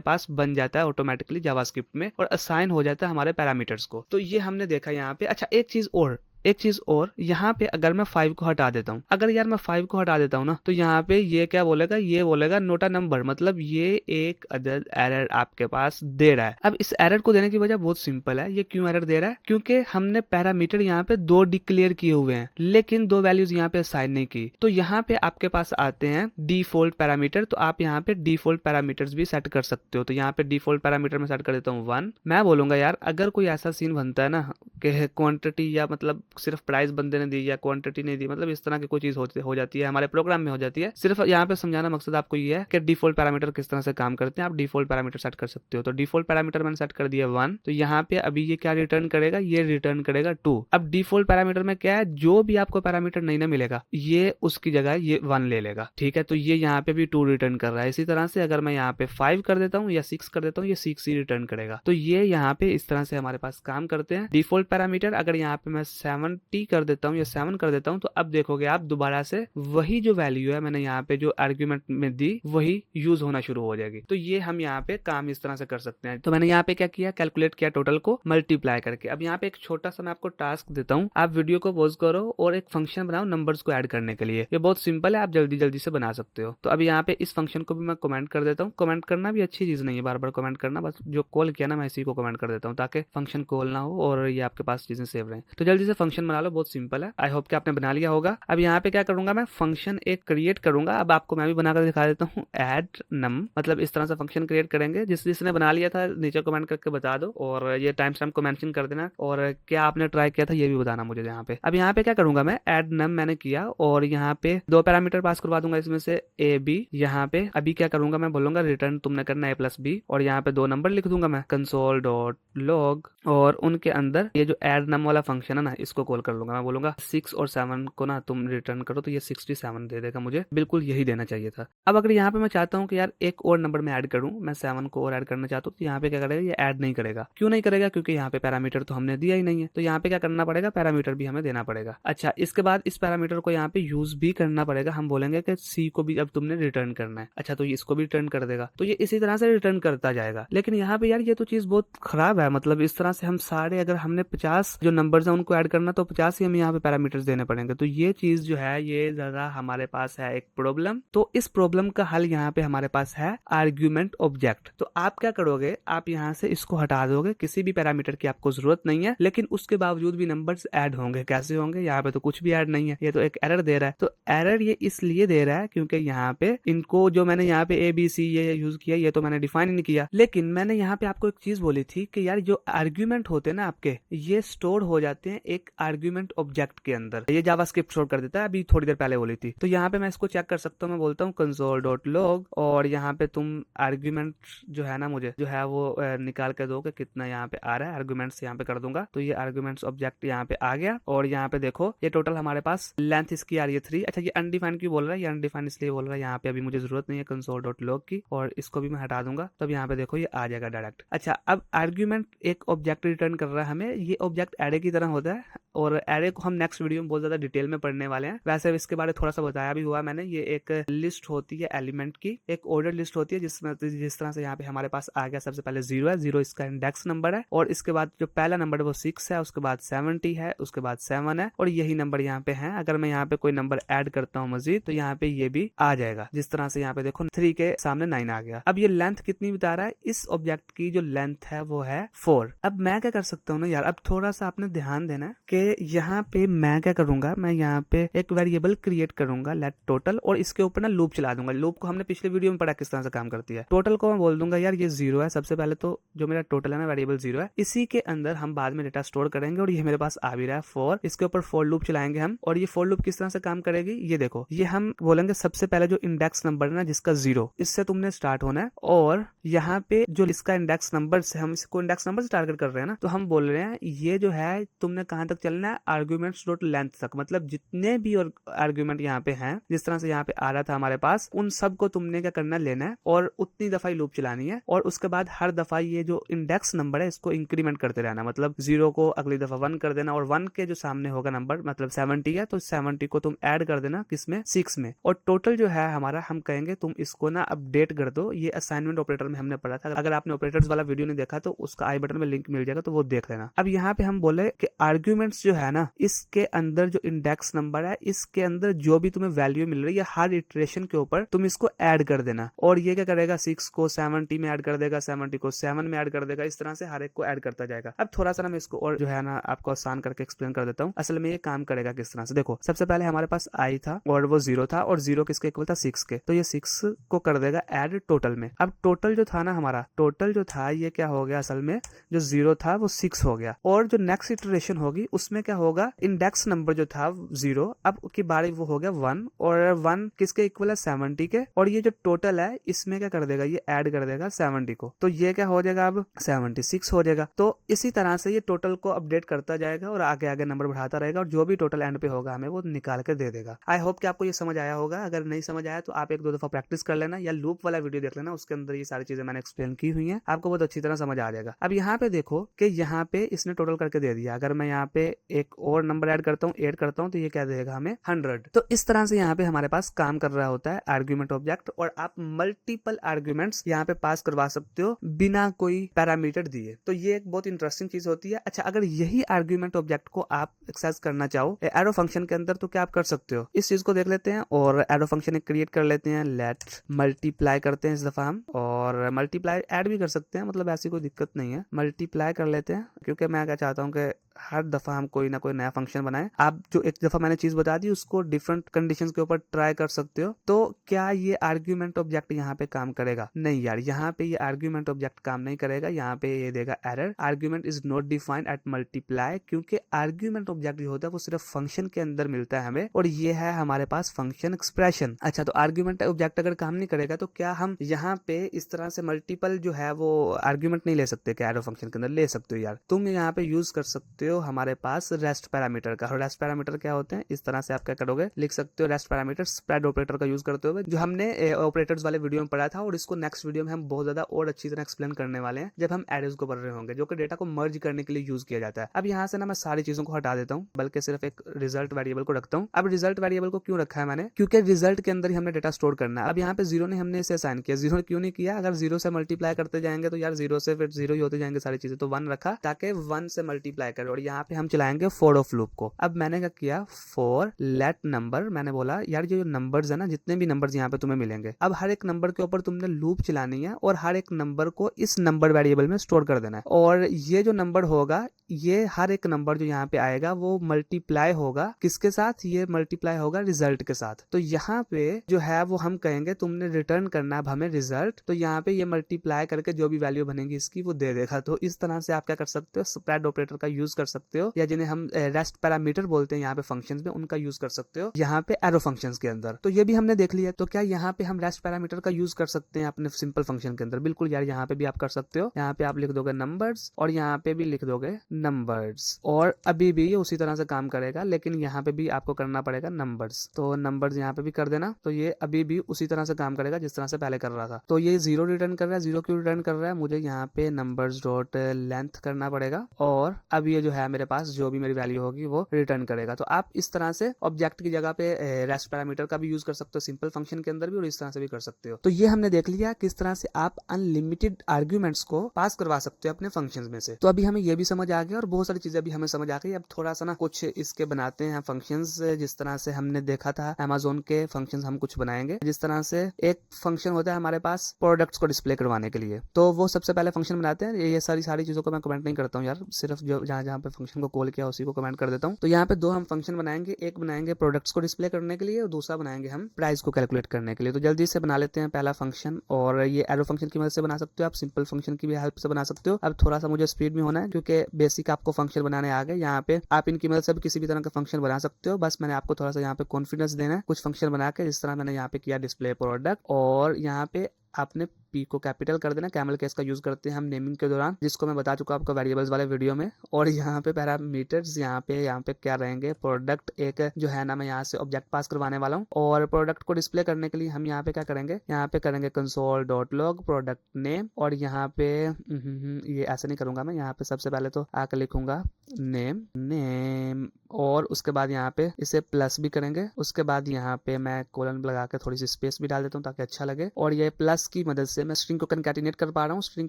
पास बन जाता है ऑटोमेटिकली जावास्क्रिप्ट में और असाइन हो जाता है हमारे पैरामीटर्स को। तो ये हमने देखा यहाँ पे। अच्छा एक चीज और यहाँ पे अगर मैं 5 को हटा देता हूँ, अगर यार मैं 5 को हटा देता हूँ ना, तो यहाँ पे ये क्या बोलेगा, ये बोलेगा नोट अ नंबर, मतलब ये एक अदर एरर आपके पास दे रहा है। अब इस एरर को देने की वजह बहुत सिंपल है। ये क्यों एरर दे रहा है, क्योंकि हमने पैरामीटर यहाँ पे 2 डिक्लेयर किए हुए हैं लेकिन 2 वैल्यूज यहाँ पे असाइन नहीं की। तो यहाँ पे आपके पास आते हैं डिफॉल्ट पैरामीटर, तो आप यहाँ पे डिफॉल्ट पैरामीटर्स भी सेट कर सकते हो। तो यहाँ पे डिफॉल्ट पैरामीटर में सेट कर देता हूँ 1। मैं बोलूंगा यार अगर कोई ऐसा सीन बनता है ना कि क्वांटिटी या मतलब सिर्फ प्राइस बंदे ने दी या क्वांटिटी नहीं दी, मतलब इस तरह की कोई चीज हो जाती है हमारे प्रोग्राम में हो जाती है। सिर्फ यहाँ पे समझाना मकसद आपको ये है कि डिफॉल्ट पैरामीटर किस तरह से काम करते हैं। आप डिफॉल्ट पैरामीटर सेट कर सकते हो। तो डिफॉल्ट पैरामीटर मैंने सेट कर दिया 1। तो यहाँ पे अभी ये क्या रिटर्न करेगा, ये रिटर्न करेगा 2। अब डिफॉल्ट पैरामीटर में क्या है, जो भी आपको पैरामीटर नहीं ना मिलेगा ये उसकी जगह ये 1 ले लेगा, ठीक है। तो ये यहाँ पे भी 2 रिटर्न कर रहा है। इसी तरह से अगर मैं यहाँ पे 5 कर देता हूँ या 6 कर देता हूँ, ये 6 ही रिटर्न करेगा। तो ये यहाँ पे इस तरह से हमारे पास काम करते हैं डिफॉल्ट पैरामीटर। अगर यहाँ पे मैं 70 कर देता हूँ या 7 कर देता हूँ, तो अब देखोगे आप दोबारा से वही जो वैल्यू है मैंने यहाँ पे जो आर्ग्यूमेंट में दी वही यूज होना शुरू हो जाएगी। तो ये हम यहाँ पे काम इस तरह से कर सकते हैं। तो मैंने यहाँ पे क्या किया, कैलकुलेट किया टोटल को मल्टीप्लाई करके। अब यहाँ पे एक छोटा सा मैं आपको टास्क देता हूँ, आप वीडियो को पॉज करो और एक फंक्शन बनाओ नंबर्स को ऐड करने के लिए। ये बहुत सिंपल है, आप जल्दी जल्दी से बना सकते हो। तो अब यहाँ पे इस फंक्शन को भी मैं कमेंट कर देता हूँ। कमेंट करना भी अच्छी चीज नहीं है बार बार कमेंट करना, बस जो कॉल किया ना मैं इसी को कमेंट कर देता हूँ ताकि फंक्शन कॉल ना हो और ये आपके पास चीजें सेव रहें। तो जल्दी से फंक्शन बना लो, बहुत सिंपल है। आई होप कि आपने बना लिया होगा। अब यहाँ पे क्या करूंगा, मैं फंक्शन एक क्रिएट करूंगा। अब आपको मैं भी बनाकर दिखा देता हूँ, ऐड नम, मतलब इस तरह से फंक्शन क्रिएट करेंगे। जिसने बना लिया था नीचे कमेंट करके बता दो और ये टाइम स्टैम्प को मेंशन कर देना और क्या आपने ट्राई किया था ये भी बताना मुझे यहाँ पे। अब यहाँ पे क्या करूंगा मैं, ऐड नम मैंने किया और यहाँ पे 2 पैरामीटर पास करवा दूंगा इसमें से ए बी। यहाँ पे अभी क्या करूंगा, मैं बोलूंगा रिटर्न तुमने करना ए प्लस बी और यहाँ पे 2 नंबर लिख दूंगा मैं console.log और उनके अंदर ये जो ऐड नम वाला फंक्शन है ना इसको कॉल कर लूंगा। मैं बोलूंगा 6 और 7 को ना तुम रिटर्न करो, तो ये 67 दे देगा मुझे, बिल्कुल यही देना चाहिए था। अब अगर यहाँ पे मैं चाहता हूँ कि यार एक और नंबर में ऐड करूँ, मैं 7 को और ऐड करना चाहता हूँ, तो यहाँ पे क्या करेगा, ये ऐड नहीं करेगा। क्यों नहीं करेगा, क्योंकि यहाँ पे पैरामीटर तो हमने दिया ही नहीं है। तो यहाँ पे क्या करना पड़ेगा, पैरामीटर भी हमें देना पड़ेगा। अच्छा, इसके बाद इस पैरामीटर को यहाँ पे यूज भी करना पड़ेगा। हम बोलेंगे कि सी को भी अब तुमने रिटर्न करना है। अच्छा, तो इसको भी रिटर्न कर देगा, तो ये इसी तरह से रिटर्न करता जाएगा। लेकिन यहाँ पे यार ये तो चीज बहुत खराब है, मतलब इस तरह से हम सारे, अगर हमने 50 जो नंबर्स है उनको ऐड करना तो 50 ही हमें यहाँ पे पैरामीटर्स देने पड़ेंगे। तो ये चीज जो है ये जरा हमारे पास है एक प्रॉब्लम। तो इस प्रॉब्लम का हल यहाँ पे हमारे पास है आर्ग्यूमेंट ऑब्जेक्ट। तो आप क्या करोगे, आप यहाँ से इसको हटा दोगे, किसी भी पैरामीटर की आपको जरूरत नहीं है, लेकिन उसके बावजूद भी नंबर्स ऐड होंगे। कैसे होंगे, यहाँ पे तो कुछ भी ऐड नहीं है, ये तो एक एरर दे रहा है। तो एरर ये इसलिए दे रहा है क्योंकि यहाँ पे इनको जो मैंने यहाँ पे ABC ये यूज किया, ये तो मैंने डिफाइन नहीं किया। लेकिन मैंने यहाँ पे आपको एक चीज बोली थी कि यार जो आर्ग्यूमेंट होते हैं ना आपके, ये स्टोर हो जाते हैं एक आर्ग्यूमेंट ऑब्जेक्ट के अंदर। ये जावास्क्रिप्ट स्टोर कर देता है, अभी थोड़ी देर पहले बोली थी। तो यहाँ पे मैं इसको चेक कर सकता हूँ। मैं बोलता हूँ console.log और यहाँ पे तुम आर्ग्यूमेंट जो है ना मुझे जो है वो निकाल के दो कि कितना यहाँ पे आ रहा है। आर्ग्यूमेंट्स यहाँ पे कर दूंगा, तो ये आर्ग्यूमेंट्स ऑब्जेक्ट यहाँ पे आ गया और यहाँ पे देखो ये टोटल हमारे पास लेंथ इसकी आ रही है 3। अच्छा, ये अनडिफाइंड क्यों बोल रहा है, ये अनडिफाइंड इसलिए बोल रहा है, यहाँ पे अभी मुझे जरूरत नहीं है console.log की, और इसको भी मैं हटा दूंगा। तब यहाँ पे देखो ये आ जाएगा डायरेक्ट। अच्छा, अब आर्ग्यूमेंट एक ऑब्जेक्ट रिटर्न कर रहा है हमें। ये ऑब्जेक्ट एरे की तरह होता है और एरे को हम नेक्स्ट वीडियो में बहुत ज्यादा डिटेल में पढ़ने वाले हैं। वैसे इसके बारे में थोड़ा सा बताया भी हुआ मैंने। ये एक लिस्ट होती है एलिमेंट की, एक ऑर्डर लिस्ट होती है जिसमें जिस तरह से यहाँ पे हमारे पास आ गया, सबसे पहले 0 है, 0 इसका इंडेक्स नंबर है और इसके बाद जो पहला नंबर है वो 6 है, उसके बाद 70 है, उसके बाद 7 है और यही नंबर यहाँ पे है। अगर मैं यहाँ पे कोई नंबर ऐड करता हूँ मजीद तो यहाँ पे ये भी आ जाएगा। जिस तरह से यहाँ पे देखो 3 के सामने 9 आ गया। अब ये लेंथ कितनी बता रहा है, इस ऑब्जेक्ट की जो लेंथ है वो है 4। अब मैं क्या कर सकता हूँ ना यार, अब थोड़ा सा आपने ध्यान देना है कि यहाँ पे मैं क्या करूंगा, मैं यहाँ पे एक वेरिएबल क्रिएट करूंगा लेट टोटल, और इसके ऊपर ना लूप चला दूंगा। लूप को हमने पिछले वीडियो में पढ़ा किस तरह से काम करती है। टोटल को मैं बोल दूंगा यार ये 0 है। सबसे पहले तो जो मेरा टोटल है ना वेरिएबल 0 है, इसी के अंदर हम बाद में डेटा स्टोर करेंगे, और ये मेरे पास आ भी रहा है फॉर। इसके ऊपर फॉर लूप चलाएंगे हम, और ये फॉर लूप किस तरह से काम करेगी ये देखो। ये हम बोलेंगे सबसे पहले जो इंडेक्स नंबर है ना जिसका 0, इससे तुमने स्टार्ट होना है, और यहाँ पे जो इसका इंडेक्स नंबर से, हम इसको इंडेक्स नंबर से टारगेट कर रहे हैं ना, तो हम बोल रहे हैं ये जो है तुमने कहां तक चलना है, आर्ग्यूमेंट्स डॉट लेंथ तक। मतलब जितने भी और आर्ग्यूमेंट यहाँ पे हैं, जिस तरह से यहाँ पे आ रहा था हमारे पास, उन सब को तुमने क्या करना लेना है, और उतनी दफा ही लूप चलानी है। और उसके बाद हर दफा ये जो इंडेक्स नंबर है इसको इंक्रीमेंट करते रहना। मतलब 0 को अगली दफा 1 कर देना, और 1 के जो सामने होगा नंबर, मतलब 70 है तो 70 को तुम ऐड कर देना किसमें, 6 में। और टोटल जो है हमारा, हम कहेंगे तुम इसको ना अपडेट कर दो। ये असाइनमेंट ऑपरेटर में हमने पढ़ा था। अगर आपने ऑपरेटर्स वाला वीडियो नहीं देखा तो उसका आई बटन में लिंक मिल जाएगा, तो वो देख लेना। अब यहाँ पे हम बोले कि आर्ग्यूमेंट्स जो है ना, इसके अंदर जो इंडेक्स नंबर है, इसके अंदर जो भी तुम्हें वैल्यू मिल रही है, हर इटरेशन के ऊपर तुम इसको ऐड कर देना। और ये क्या करेगा, 6 को 70 में ऐड कर देगा, 70 को 7 में ऐड कर देगा। इस तरह से हर एक को ऐड करता जाएगा। अब थोड़ा सा ना मैं इसको और जो है ना आपको आसान करके एक्सप्लेन कर देता हूँ असल में ये काम करेगा किस तरह से। देखो सबसे पहले हमारे पास आई था और वो 0 था, और 0 किसके इक्वल था, 6 के। तो ये 6 को कर देगा ऐड टोटल में। अब टोटल जो था ना हमारा, टोटल जो था ये क्या हो गया, असल में जो 0 था वो 6 हो गया। और जो नेक्स्ट इटरेशन होगी उसमें क्या होगा, इंडेक्स नंबर जो था 0, अब की बारी वो हो गया 1, और 1 किसके इक्वल है, 70 के। और ये जो टोटल है इसमें क्या कर देगा, ये ऐड कर देगा 70 को। तो ये क्या हो जाएगा, अब 76 हो जाएगा। तो इसी तरह से ये टोटल को अपडेट करता जाएगा और आगे आगे नंबर बढ़ाता रहेगा, और जो भी टोटल एंड पे होगा हमें वो निकाल के दे देगा। आई होप कि आपको ये समझ आया होगा। अगर नहीं समझ आया तो आप 1-2 दफा प्रैक्टिस कर लेना, या लूप वाला वीडियो देख लेना, उसके अंदर ये सारी चीजें मैंने एक्सप्लेन की हुई हैं, आपको बहुत अच्छी तरह समझ आ जाएगा। अब यहाँ पे देखो कि यहाँ पे इसने टोटल करके दे दिया। अगर मैं यहाँ पे एक और नंबर ऐड करता हूँ, 8 करता हूँ, तो ये क्या देगा हमें, 100। तो इस तरह से यहाँ पे हमारे पास काम कर रहा होता है आर्ग्यूमेंट ऑब्जेक्ट, और आप मल्टीपल आर्ग्यूमेंट्स यहाँ पे पास करवा सकते हो बिना कोई पैरामीटर दिए। तो ये एक बहुत इंटरेस्टिंग चीज होती है। अच्छा, अगर यही आर्ग्यूमेंट ऑब्जेक्ट को आप एक्सेस करना चाहो एरो फंक्शन के अंदर, तो क्या आप कर सकते हो, इस चीज को देख लेते हैं। और एरो फंक्शन एक क्रिएट कर लेते हैं, लेट मल्टीप्लाई करते हैं इस दफा हम, और मल्टीप्लाई ऐड भी कर सकते हैं, मतलब ऐसी कोई दिक्कत नहीं है। मल्टीप्लाई कर लेते हैं, क्योंकि मैं क्या चाहता हूँ कि हर दफा हम कोई ना कोई नया फंक्शन बनाए। आप जो एक दफा मैंने चीज बता दी उसको डिफरेंट कंडीशंस के ऊपर ट्राई कर सकते हो। तो क्या ये आर्ग्यूमेंट ऑब्जेक्ट यहाँ पे काम करेगा, नहीं यार, यहाँ पे ये आर्ग्यूमेंट ऑब्जेक्ट काम नहीं करेगा। यहाँ पे ये देगा error, argument is not defined at multiply, क्योंकि आर्ग्यूमेंट ऑब्जेक्ट जो होता है वो सिर्फ फंक्शन के अंदर मिलता है हमें, और ये है हमारे पास फंक्शन एक्सप्रेशन। अच्छा, तो आर्ग्यूमेंट ऑब्जेक्ट अगर काम नहीं करेगा तो क्या हम यहाँ पे इस तरह से मल्टीपल जो है वो आर्ग्यूमेंट नहीं ले सकते? क्या एरो फंक्शन के अंदर ले सकते हो यार, तुम यहाँ पे यूज कर सकते हो हमारे पास रेस्ट पैरामीटर का। रेस्ट पैरामीटर क्या होते हैं, इस तरह से आप क्या करोगे, लिख सकते हो रेस्ट पैरामीटर स्प्रेड ऑपरेटर का यूज करते हुए, जो हमने ऑपरेटर्स वाले वीडियो में पढ़ा था, और इसको नेक्स्ट वीडियो में हम बहुत ज्यादा और अच्छी तरह एक्सप्लेन करने वाले हैं जब हम एरेज को पढ़ रहे होंगे, जो कि डेटा को मर्ज करने के लिए यूज किया जाता है। अब यहाँ से ना मैं सारी चीजों को हटा देता हूँ, बल्कि सिर्फ एक रिजल्ट वेरिएबल को रखता हूँ। अब रिजल्ट वेरिएबल को क्यों रखा है मैंने, क्योंकि रिजल्ट के अंदर ही हमने डेटा स्टोर करना है। अब यहाँ पे 0 ने हमने इसे असाइन किया, 0 क्यों नहीं किया, अगर 0 से मल्टीप्लाई करते जाएंगे तो यार 0 से फिर 0 ही होते जाएंगे सारी चीजें, तो 1 रखा ताकि 1 से मल्टीप्लाई करे। और यहाँ पे हम चलाएंगे फॉर ऑफ लूप को। अब मैंने क्या किया, फॉर लेट नंबर, मैंने बोला यार जो नंबर्स है ना, जितने भी नंबर्स यहाँ पे तुम्हें मिलेंगे, अब हर एक नंबर के ऊपर तुमने लूप चलानी है, और हर एक नंबर को इस नंबर वेरिएबल में स्टोर कर देना है। और ये जो नंबर होगा, ये हर एक नंबर जो यहाँ पे आएगा वो मल्टीप्लाई होगा किसके साथ, ये मल्टीप्लाई होगा रिजल्ट के साथ। तो यहाँ पे जो है वो हम कहेंगे तुमने रिटर्न करना अब हमें रिजल्ट, तो यहाँ पे ये मल्टीप्लाई करके जो भी वैल्यू बनेगी इसकी वो दे देगा। तो इस तरह से आप क्या कर सकते हो, स्प्रेड ऑपरेटर का यूज कर सकते हो, या जिन्हें हम रेस्ट पैरामीटर बोलते हैं यहाँ पे फंक्शंस में, उनका यूज कर सकते हो यहाँ पे एरो फंक्शंस के अंदर। तो ये भी हमने देख लिया। तो क्या यहाँ पे हम रेस्ट पैरामीटर का यूज कर सकते हैं अपने सिंपल फंक्शन के अंदर? बिल्कुल यार, यहाँ पे भी आप कर सकते हो। यहाँ पे आप लिख दोगे नंबर्स, और यहाँ पे भी लिख दोगे नंबर्स, और अभी भी ये उसी तरह से काम करेगा, लेकिन यहाँ पे भी आपको करना पड़ेगा नंबर्स। तो नंबर्स यहाँ पे भी कर देना, तो ये अभी भी उसी तरह से काम करेगा जिस तरह से पहले कर रहा था। तो ये 0 रिटर्न कर रहा है। 0 क्यों रिटर्न कर रहा है, मुझे यहाँ पे नंबर्स डॉट लेंथ करना पड़ेगा, और अब ये जो है मेरे पास जो भी मेरी वैल्यू होगी वो रिटर्न करेगा। तो आप इस तरह से ऑब्जेक्ट की जगह पे रेस्ट पैरामीटर का भी यूज कर सकते हो सिंपल फंक्शन के अंदर भी, और इस तरह से भी कर सकते हो। तो ये हमने देख लिया किस तरह से आप अनलिमिटेड आर्ग्यूमेंट्स को पास करवा सकते हो अपने फंक्शंस में से। तो अभी हमें ये भी समझ आ गया और बहुत सारी चीजें भी हमें समझ आ गई। अब थोड़ा सा ना कुछ इसके बनाते हैं फंक्शंस, जिस तरह से हमने देखा था अमेजोन के फंक्शंस हम कुछ बनाएंगे। जिस तरह से एक फंक्शन होता है हमारे पास प्रोडक्ट्स को डिस्प्ले करवाने के लिए, तो वो सबसे पहले फंक्शन बनाते हैं। ये सारी चीजों को मैं कमेंट नहीं करता हूँ यार, सिर्फ जो जहाँ जहाँ पे फंक्शन को कॉल किया उसी को कमेंट कर देता हूँ। तो यहाँ पे दो हम फंक्शन बनाएंगे, एक बनाएंगे प्रोडक्ट्स को डिस्प्ले करने के लिए और दूसरा बनाएंगे हम प्राइस को कैलकुलेट करने के लिए। तो जल्दी से बना लेते हैं पहला फंक्शन, और ये एरो फंक्शन की मदद से बना सकते हो, आप सिंपल फंक्शन की भी हेल्प से बना सकते हो। अब थोड़ा सा मुझे स्पीड में होना है क्योंकि बेसिक आपको फंक्शन बनाने आ गए। यहाँ पे आप इनकी मदद से भी किसी भी तरह का फंक्शन बना सकते हो, बस मैंने आपको थोड़ा सा यहाँ पे कॉन्फिडेंस देना है कुछ फंक्शन बना के, जिस तरह मैंने यहाँ पे किया डिस्प्ले प्रोडक्ट। और यहाँ पे आपने पी को कैपिटल कर देना, कैमल केस का यूज करते हैं हम नेमिंग के दौरान, जिसको मैं बता चुका आपको वेरिएबल्स वाले वीडियो में। और यहाँ पे पैरामीटर्स, यहाँ पे क्या रहेंगे, प्रोडक्ट एक जो है ना, मैं यहाँ से ऑब्जेक्ट पास करवाने वाला हूँ। और प्रोडक्ट को डिस्प्ले करने के लिए हम यहाँ पे क्या करेंगे, यहाँ पे करेंगे console dot log product name. और यहाँ पे ये ऐसे नहीं करूंगा मैं, यहाँ पे सबसे पहले तो आकर लिखूंगा नेम, और उसके बाद यहाँ पे इसे प्लस भी करेंगे। उसके बाद यहाँ पे मैं कोलन लगा के थोड़ी सी स्पेस भी डाल देता हूँ ताकि अच्छा लगे। और ये प्लस की मदद से मैं स्ट्रिंग को कंकैटिनेट कर पा रहा हूँ। स्ट्रिंग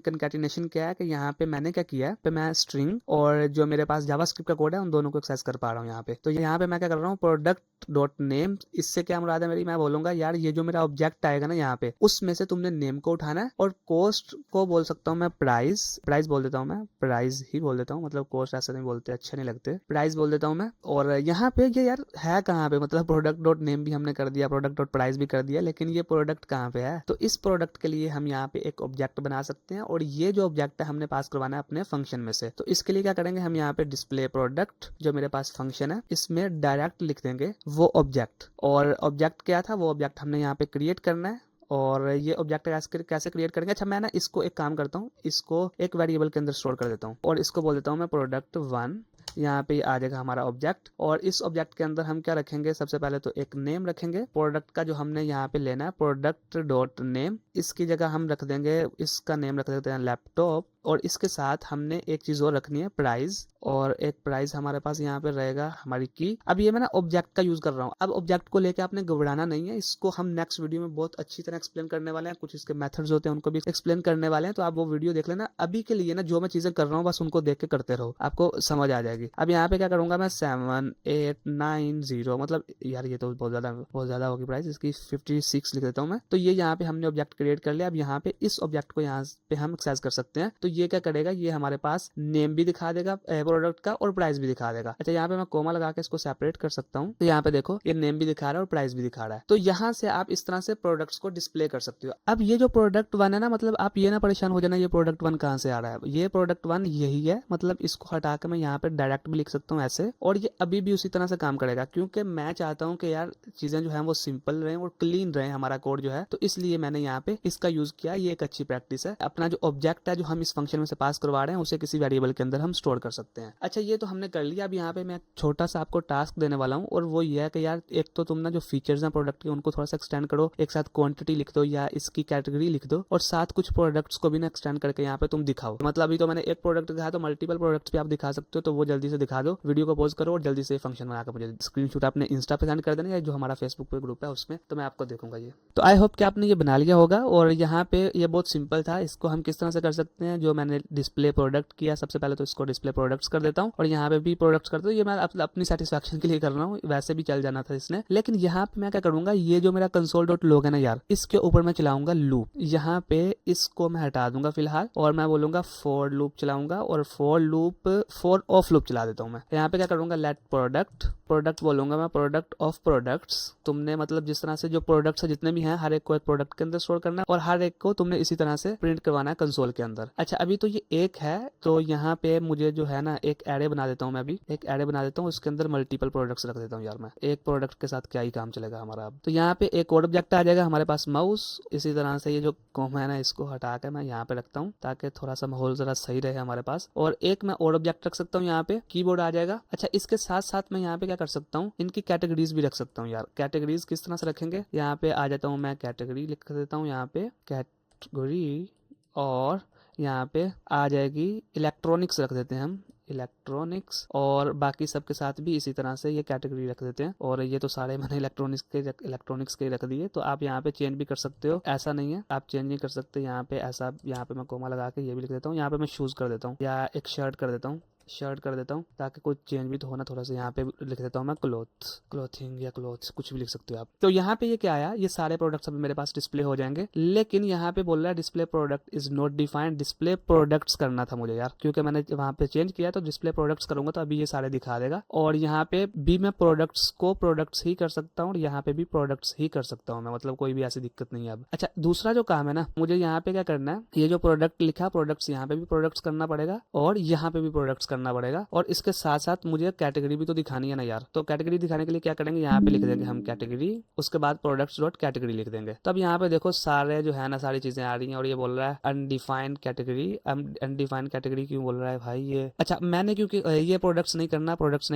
कंकैटिनेशन क्या है कि यहाँ पे मैंने क्या किया है, मैं स्ट्रिंग और जो मेरे पास जावास्क्रिप्ट का कोड है उन दोनों को एक्सेस कर पा रहा हूँ यहाँ पे। तो यहाँ पे मैं क्या कर रहा हूँ, प्रोडक्ट डॉट नेम, इससे क्या मुराद है मेरी, मैं बोलूंगा यार ये जो मेरा ऑब्जेक्ट आएगा ना यहाँ पे, उसमें से तुमने नेम को उठाना है। और कोस्ट को बोल सकता हूँ मैं प्राइस बोल देता हूँ, मैं प्राइस ही बोल देता हूँ, मतलब कोस्ट ऐसे नहीं बोलते, अच्छे नहीं लगते, प्राइस बोल देता हूँ मैं। और यहाँ पे ये यार है कहाँ पे, मतलब प्रोडक्ट डॉट नेम भी हमने कर दिया, प्रोडक्ट डॉट प्राइस भी कर दिया, लेकिन ये प्रोडक्ट कहाँ पे है। तो इस प्रोडक्ट के लिए हम यहाँ पे एक ऑब्जेक्ट बना सकते हैं, और ये जो ऑब्जेक्ट है हमने पास करवाना है अपने फंक्शन में से। तो इसके लिए क्या करेंगे, हम यहाँ पे डिस्प्ले प्रोडक्ट जो मेरे पास फंक्शन है इसमें डायरेक्ट लिख देंगे वो ऑब्जेक्ट। और ऑब्जेक्ट क्या था, वो ऑब्जेक्ट हमने यहाँ पे क्रिएट करना है। और ये ऑब्जेक्ट कैसे क्रिएट करेंगे, अच्छा मैं ना इसको एक काम करता हूँ, इसको एक वेरिएबल के अंदर स्टोर कर देता हूँ और इसको बोल देता हूँ मैं प्रोडक्ट 1। यहाँ पे आ जाएगा हमारा ऑब्जेक्ट, और इस ऑब्जेक्ट के अंदर हम क्या रखेंगे, सबसे पहले तो एक नेम रखेंगे प्रोडक्ट का जो हमने यहाँ पे लेना है, प्रोडक्ट डॉट नेम। इसकी जगह हम रख देंगे, इसका नेम रख देते हैं लैपटॉप। और इसके साथ हमने एक चीज और रखनी है, प्राइस, और एक प्राइस हमारे पास यहाँ पे रहेगा हमारी की। अब ये मैं ना ऑब्जेक्ट का यूज कर रहा हूँ, अब ऑब्जेक्ट को लेके आपने घबराना नहीं है, इसको हम नेक्स्ट वीडियो में बहुत अच्छी तरह एक्सप्लेन करने वाले हैं, कुछ इसके मेथड्स होते हैं उनको भी एक्सप्लेन करने वाले हैं, तो आप वो वीडियो देख लेना। अभी के लिए ना जो मैं चीजें कर रहा हूँ बस उनको देख के करते रहो, आपको समझ आ जाएगी। अब यहाँ पे क्या करूंगा मैं, 7890, मतलब यार ये तो बहुत ज्यादा होगी प्राइस, इसकी 56 लिख देता हूँ मैं। तो ये यहाँ पे हमने ऑब्जेक्ट क्रिएट कर लिया। अब यहाँ पे इस ऑब्जेक्ट को यहाँ पे हम एक्सेस कर सकते हैं। तो ये क्या करेगा, ये हमारे पास नेम भी दिखा देगा प्रोडक्ट का और प्राइस भी दिखा देगा। अच्छा यहाँ पे मैं कोमा लगा के इसको सेपरेट कर सकता हूँ, तो यहाँ पे देखो ये नेम भी दिखा रहा है और प्राइस भी दिखा रहा है। तो यहाँ से आप इस तरह से प्रोडक्ट्स को डिस्प्ले कर सकते हो। अब ये जो प्रोडक्ट 1 है ना, मतलब आप ये ना परेशान हो जाना ये प्रोडक्ट 1 कहाँ से आ रहा है, ये प्रोडक्ट 1 यही है, मतलब इसको हटा के मैं यहाँ पे डायरेक्ट भी लिख सकता हूँ ऐसे, और ये अभी भी उसी तरह से काम करेगा, क्योंकि मैं चाहता हूँ कि यार चीजें जो है वो सिंपल रहे और क्लीन रहे हमारा कोड जो है। तो इसलिए मैंने यहाँ पे इसका यूज किया, ये एक अच्छी प्रैक्टिस है। अपना जो ऑब्जेक्ट है जो हम इस फंक्शन में से पास करवा रहे हैं उसे किसी वेरिएबल के अंदर हम स्टोर कर सकते हैं। अच्छा ये तो हमने कर लिया। अब यहाँ पे मैं छोटा सा आपको टास्क देने वाला हूँ, और वो ये है कि यार एक तो तुम ना जो फीचर्स हैं प्रोडक्ट के उनको थोड़ा सा एक्सटेंड करो, एक साथ क्वांटिटी लिख दो या इसकी कैटेगरी लिख दो, और साथ कुछ प्रोडक्ट्स को भी ना एक्सटेंड करके यहाँ पे तुम दिखाओ। मतलब अभी तो मैंने एक प्रोडक्ट दिखाया, तो मल्टीपल प्रोडक्ट्स भी आप दिखा सकते हो, तो वो जल्दी से दिखा दो। वीडियो को पॉज करो और जल्दी से फंक्शन बनाकर मुझे स्क्रीनशॉट अपने इंस्टा पे सेंड कर देना, या जो हमारा फेसबुक पे ग्रुप है उसमें, तो मैं आपको देखूंगा ये। तो आई होप कि आपने ये बना लिया होगा। और यहाँ पे ये बहुत सिंपल था, इसको हम किस तरह से कर सकते हैं, जो मैंने डिस्प्ले प्रोडक्ट किया, सबसे पहले तो इसको डिस्प्ले प्रोडक्ट्स कर देता हूँ, और यहाँ पे भी प्रोडक्ट्स करता हूँ। ये मैं अपनी सेटिस्फैक्शन के लिए कर रहा हूँ, वैसे भी चल जाना था इसने, लेकिन यहाँ पे मैं क्या करूंगा, ये जो मेरा कंसोल डॉट लॉग है ना यार, इसके ऊपर मैं चलाऊंगा लूप। यहाँ पे इसको मैं हटा दूंगा फिलहाल, और मैं बोलूंगा फॉर लूप चलाऊंगा, और फॉर ऑफ लूप चला देता हूँ मैं। यहाँ पे क्या करूंगा, लेट प्रोडक्ट बोलूंगा मैं, प्रोडक्ट ऑफ प्रोडक्ट्स। तुमने मतलब जिस तरह से जो प्रोडक्ट्स है जितने भी हैं, हर एक को एक प्रोडक्ट के अंदर स्टोर करना है, और हर एक को तुमने इसी तरह से प्रिंट करवाना है कंसोल के अंदर। अच्छा अभी तो ये एक है, तो यहाँ पे मुझे जो है ना एक एरे बना देता हूँ, मैं अभी एक एरे बना देता हूँ, उसके अंदर मल्टीपल प्रोडक्ट्स रख देता हूँ। यार मैं एक प्रोडक्ट के साथ क्या ही काम चलेगा हमारा। अब तो यहाँ पे एक और ऑब्जेक्ट आ जाएगा हमारे पास, माउस। इसी तरह से ये जो कॉमा है ना, इसको हटा के मैं यहाँ पे रखता हूँ ताकि थोड़ा सा माहौल जरा सही रहे हमारे पास। और एक मैं और ऑब्जेक्ट रख सकता हूँ यहाँ पे, कीबोर्ड आ जाएगा। अच्छा इसके साथ साथ मैं यहाँ पे क्या कर सकता हूँ, इनकी कैटेगरीज भी रख सकता हूँ। यार कैटेगरीज किस तरह से रखेंगे, यहाँ पे आ जाता हूँ मैं, कैटेगरी लिख देता हूँ यहाँ पे, कैटेगरी, और यहाँ पे आ जाएगी इलेक्ट्रॉनिक्स, रख देते हैं हम इलेक्ट्रॉनिक्स, और बाकी सब के साथ भी इसी तरह से ये कैटेगरी रख देते हैं। और ये तो सारे मैंने इलेक्ट्रॉनिक्स के रख दिए। तो आप यहाँ पे चेंज भी कर सकते हो, ऐसा नहीं है आप चेंज नहीं कर सकते यहाँ पे, ऐसा यहाँ पे मैं कोमा लगा के ये भी लिख देता हूँ। यहाँ पे मैं शूज कर देता हूँ, या एक शर्ट कर देता हूँ, शर्ट कर देता हूँ ताकि कुछ चेंज भी तो होना, थोड़ा सा यहाँ पे लिख देता हूँ मैं क्लोथ, क्लोथिंग या क्लोथ्स, कुछ भी लिख सकते हो आप। तो यहाँ पे ये क्या आया, ये सारे प्रोडक्ट्स अभी मेरे पास डिस्प्ले हो जाएंगे, लेकिन यहाँ पे बोल रहा है display product is not defined, display products करना था मुझे यार, क्योंकि मैंने वहाँ पे चेंज किया तो डिस्प्ले प्रोडक्ट्स करूंगा तो अभी ये सारे दिखा देगा। और यहाँ पे भी मैं प्रोडक्ट्स को प्रोडक्ट्स ही कर सकता हूँ और यहाँ पे भी प्रोडक्ट्स ही कर सकता हूँ मैं, मतलब कोई भी ऐसी दिक्कत नहीं है अब। अच्छा, दूसरा जो काम है ना, मुझे यहाँ पे क्या करना है, ये जो प्रोडक्ट लिखा प्रोडक्ट्स, यहाँ पे भी प्रोडक्ट्स करना पड़ेगा और यहाँ पे भी प्रोडक्ट्स करना पड़ेगा, और इसके साथ साथ मुझे कैटेगरी भी तो दिखानी है ना यार। तो कैटेगरी दिखाने के लिए क्या करेंगे, यहाँ पे लिख देंगे हम कैटेगरी, उसके बाद प्रोडक्ट्स डॉट कैटेगरी लिख देंगे। तब यहाँ पे देखो सारे जो है ना सारी चीजें आ रही हैं, और ये बोल रहा है अनडिफाइंड कैटेगरी। अनडिफाइंड कैटेगरी क्यों बोल रहा है भाई ये? अच्छा, मैंने क्योंकि ये प्रोडक्ट्स नहीं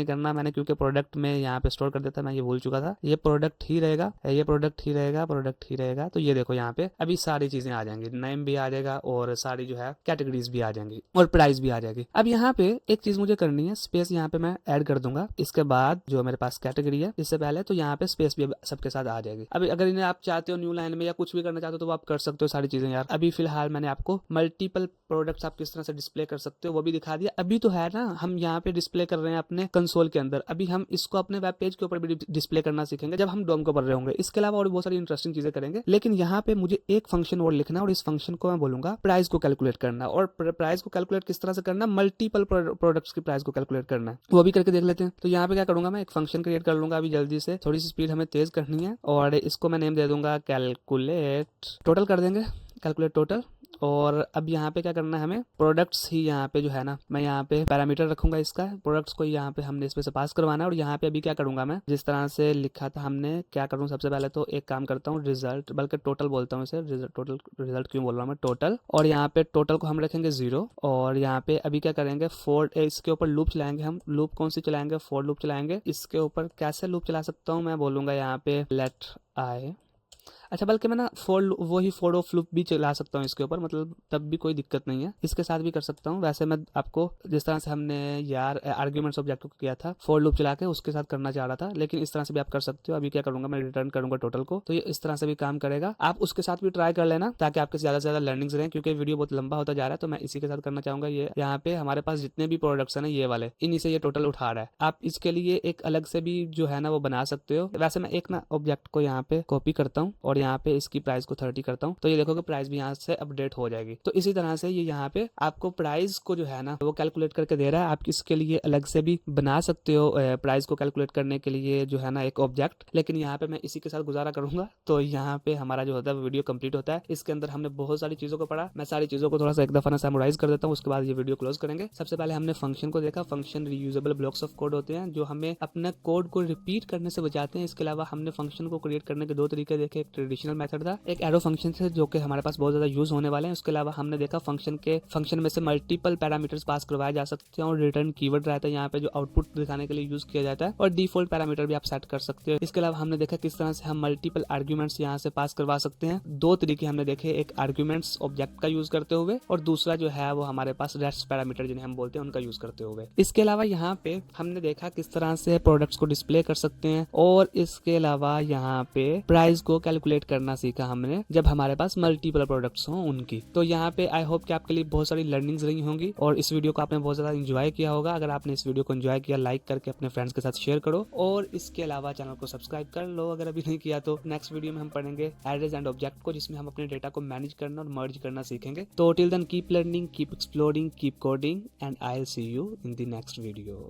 करना मैंने, क्योंकि प्रोडक्ट में यहाँ पे स्टोर कर देता, मैं ये भूल चुका था। ये प्रोडक्ट ही रहेगा, ये प्रोडक्ट ही रहेगा, प्रोडक्ट ही रहेगा। तो ये देखो यहाँ पे अभी सारी चीजें आ जाएंगी, नेम भी आ जाएगा और सारी जो है कैटेगरीज भी आ जाएंगी और प्राइस भी आ जाएगी। अब यहाँ पे एक चीज मुझे करनी है, स्पेस यहाँ पे मैं ऐड कर दूंगा। इसके बाद जो मेरे पास कैटेगरी है इससे पहले, तो यहाँ पे स्पेस भी सबके साथ आ जाएगी। अभी अगर इन्हें आप चाहते हो न्यू लाइन में या कुछ भी करना चाहते हो तो आप कर सकते हो सारी चीजें यार। अभी फिलहाल मैंने आपको मल्टीपल प्रोडक्ट्स आप किस तरह से डिस्प्ले कर सकते हो वो भी दिखा दिया। अभी तो है ना, हम यहाँ पे डिस्प्ले कर रहे हैं अपने कंसोल के अंदर, अभी हम इसको अपने वेब पेज के ऊपर भी डिस्प्ले करना सीखेंगे जब हम डोम के ऊपर होंगे। इसके अलावा और बहुत सारी इंटरेस्टिंग चीजें करेंगे, लेकिन यहाँ पे मुझे एक फंक्शन और लिखना, और इस फंक्शन को मैं बोलूंगा प्राइस को कैलकुलेट करना। और प्राइस को कैलकुलेट किस तरह से करना, मल्टीपल प्रोडक्ट्स की प्राइस को कैलकुलेट करना, वो भी करके देख लेते हैं। तो यहाँ पे क्या करूंगा, मैं एक फंक्शन क्रिएट कर लूंगा अभी जल्दी से, थोड़ी सी स्पीड हमें तेज करनी है, और इसको मैं नेम दे दूंगा कैलकुलेट टोटल कर देंगे, कैलकुलेट टोटल। और अब यहाँ पे क्या करना है हमें, प्रोडक्ट्स ही यहाँ पे जो है ना, मैं यहाँ पे पैरामीटर रखूंगा इसका, प्रोडक्ट्स को यहाँ पे हमने इसमें से पास करवाना है। और यहाँ पे अभी क्या करूंगा मैं, जिस तरह से लिखा था हमने, क्या करूँ सबसे पहले तो एक काम करता हूँ, रिजल्ट, बल्कि टोटल बोलता हूँ इसे, टोटल, रिजल्ट क्यों बोल रहा हूँ मैं, टोटल। और यहाँ पे टोटल को हम रखेंगे 0। और यहाँ पे अभी क्या करेंगे, फोर, इसके ऊपर लूप चलाएंगे हम। लूप कौन सी चलाएंगे, फोर लूप चलाएंगे। इसके ऊपर कैसे लूप चला सकता हूँ, मैं बोलूंगा यहाँ पे लेट आई। अच्छा, बल्कि मैं ना वही फोर ऑफ लूप भी चला सकता हूँ इसके ऊपर, मतलब तब भी कोई दिक्कत नहीं है, इसके साथ भी कर सकता हूँ। वैसे मैं आपको जिस तरह से हमने यार आर्ग्यूमेंट्स ऑब्जेक्ट को किया था फोर लूप चला के, उसके साथ करना चाह रहा था, लेकिन इस तरह से भी आप कर सकते हो। अभी क्या करूंगा, मैं रिटर्न करूंगा टोटल को, तो ये इस तरह से भी काम करेगा। आप उसके साथ भी ट्राई कर लेना ताकि आपके ज्यादा से ज्यादा लर्निंग्स रहें, क्योंकि वीडियो बहुत लंबा होता जा रहा है। तो मैं इसी के साथ करना चाहूंगा। ये यहाँ पे हमारे पास जितने भी प्रोडक्ट्स है ना, ये वाले, इन्हीं से ये टोटल उठा रहा है। आप इसके लिए एक अलग से भी जो है ना वो बना सकते हो। वैसे मैं एक ना ऑब्जेक्ट को यहाँ पे कॉपी करता हूँ और यहाँ पे इसकी प्राइस को 30 करता हूँ, तो ये देखो कि प्राइस भी यहाँ से अपडेट हो जाएगी। तो इसी तरह से ये यहाँ पे आपको प्राइस को जो है ना वो कैलकुलेट करके दे रहा है। आप इसके लिए अलग से भी बना सकते हो प्राइस को कैलकुलेट करने के लिए जो है ना एक ऑब्जेक्ट, लेकिन यहाँ पे मैं इसी के साथ गुजारा करूंगा। तो यहाँ पे हमारा जो होता है वीडियो कंप्लीट होता है। इसके अंदर हमने बहुत सारी चीजों को पढ़ा, मैं सारी चीजों को थोड़ा सा एक दफा ना समराइज कर देता हूँ, उसके बाद ये वीडियो क्लोज करेंगे। सबसे पहले हमने फंक्शन को देखा। Function reusable blocks of code होते हैं जो हमें अपने कोड को रिपीट करने से बचाते हैं। इसके अलावा हमने फंक्शन को क्रिएट करने के 2 तरीके देखे, एक ट्रेडिशनल मेथड था, एक एरो फंक्शन थे जो कि हमारे पास बहुत ज्यादा यूज होने वाले हैं। उसके अलावा हमने देखा फंक्शन में से मल्टीपल पैरामीटर्स पास करवाए जा सकते हैं, और रिटर्न कीवर्ड रहता है यहाँ पे जो आउटपुट दिखाने के लिए यूज किया जाता है, और डिफॉल्ट पैरामीटर भी आप सेट कर सकते हो। इसके अलावा हमने देखा किस तरह से हम मल्टीपल आर्ग्यूमेंट्स यहाँ से पास करवा सकते हैं। 2 तरीके हमने देखे, एक आर्ग्यूमेंट्स ऑब्जेक्ट का यूज करते हुए, और दूसरा जो है वो हमारे पास रेस्ट पैरामीटर जिन्हें हम बोलते हैं उनका यूज करते हुए। इसके अलावा यहाँ पे हमने देखा किस तरह से प्रोडक्ट्स को डिस्प्ले कर सकते हैं, और इसके अलावा यहाँ पे प्राइस को कैलकुलेट करना सीखा हमने जब हमारे पास मल्टीपल प्रोडक्ट्स हों उनकी। तो यहाँ पे आई होप कि आपके लिए बहुत सारी लर्निंग्स रही होंगी, और इस वीडियो को आपने बहुत ज्यादा एंजॉय किया होगा। अगर आपने इस वीडियो को एंजॉय किया, लाइक करके अपने फ्रेंड्स के साथ शेयर करो, और इसके अलावा चैनल को सब्सक्राइब कर लो अगर अभी नहीं किया तो। नेक्स्ट वीडियो में हम पढ़ेंगे एरेज एंड ऑब्जेक्ट को, जिसमें हम अपने डेटा को मैनेज करना और मर्ज करना सीखेंगे। तो till then keep learning, keep exploring, keep coding, and I will see you in the next video.